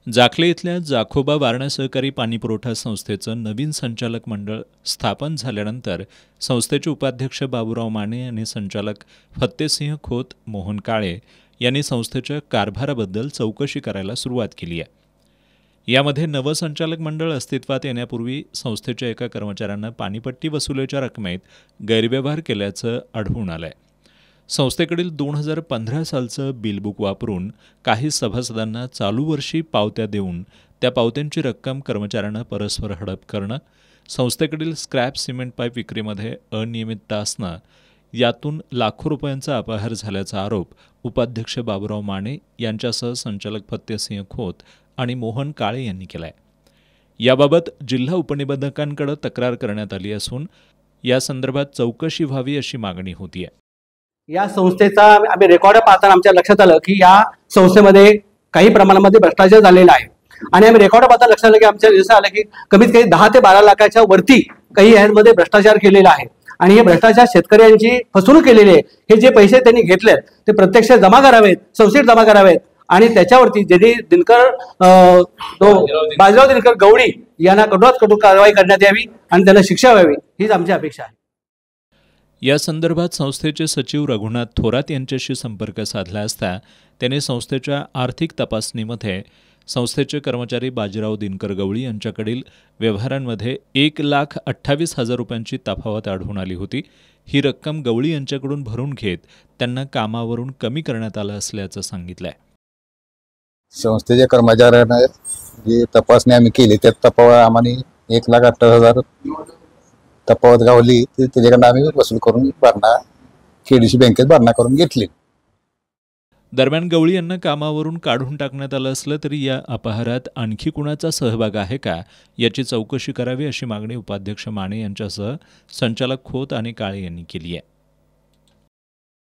जाखले इथल्या जाखोबा वारणा सहकारी पाणीपुरवठा संस्थेचं नवीन संचालक मंडळ स्थापन झाल्यानंतर संस्थेचे उपाध्यक्ष बाबूराव माने आणि संचालक फत्तेसिंह खोत, मोहन काळे यांनी संस्थेच्या कारभाराबद्दल चौकशी करायला सुरुवात केली आहे. यामध्ये नवं संचालक मंडळ अस्तित्वात येण्यापूर्वी संस्थेच्या एका कर्मचाऱ्यानं पाणीपट्टी वसुलीच्या रकमेत गैरव्यवहार केल्याचं आढळून आलं आहे. संस्थेकडील 2015 सालचं बिलबुक वापरून काही सभासदांना चालू वर्षी पावत्या देऊन त्या पावत्यांची रक्कम कर्मचाऱ्यांना परस्पर हडप करणं, संस्थेकडील स्क्रॅप सिमेंट पाईप विक्रीमध्ये अनियमितता असणं, यातून लाखो रुपयांचा अपहार झाल्याचा आरोप उपाध्यक्ष बाबूराव माने यांच्यासह संचालक फत्तेसिंह खोत आणि मोहन काळे यांनी केला आहे. याबाबत जिल्हा उपनिबंधकांकडे तक्रार करण्यात आली असून या संदर्भात चौकशी व्हावी अशी मागणी होती आहे. या संस्थेचा आम्ही रेकॉर्ड पाहताना आमच्या लक्षात आलं की या संस्थेमध्ये काही प्रमाणामध्ये भ्रष्टाचार झालेला आहे आणि आम्ही रेकॉर्ड पाहताना लक्षात आलं की आमच्या दिवसात आलं की कमीत कमी 10 ते 12 लाखाच्या वरती काही यामध्ये भ्रष्टाचार केलेला आहे आणि हे भ्रष्टाचार शेतकऱ्यांची फसवणूक केलेली आहे. हे जे पैसे त्यांनी घेतलेत ते प्रत्यक्ष जमा करावेत, संस्थेत जमा करावेत आणि त्याच्यावरती जे बाजीराव दिनकर गवळी यांना कठोरात कठोर कारवाई करण्यात यावी आणि त्यांना शिक्षा व्हावी हीच आमची अपेक्षा आहे. या संदर्भात संस्थेचे सचिव रघुनाथ थोरात यांच्याशी संपर्क साधला असता त्यांनी संस्थेच्या आर्थिक तपासणीमध्ये संस्थेचे कर्मचारी बाजीराव दिनकर गवळी यांच्याकडील व्यवहारांमध्ये 1,28,000 रुपयांची तफावत आढळून आली होती. ही रक्कम गवळी यांच्याकडून भरून घेत त्यांना कामावरून कमी करण्यात आलं असल्याचं सांगितलंय. संस्थेच्या कर्मचाऱ्यांना जी तपासणी आम्ही केली त्यात तफावत आम्हाला 1,28,000 तफावत गावली. त्याच्याकडनं आम्ही वसूल करून भरणा KDC बँकेत भरणा करून घेतली. दरम्यान गवळी यांना कामावरून काढून टाकण्यात आलं असलं तरी या अपहारात आणखी कुणाचा सहभाग आहे का याची चौकशी करावी अशी मागणी उपाध्यक्ष माने यांच्यासह संचालक खोत आणि काळे यांनी केली आहे.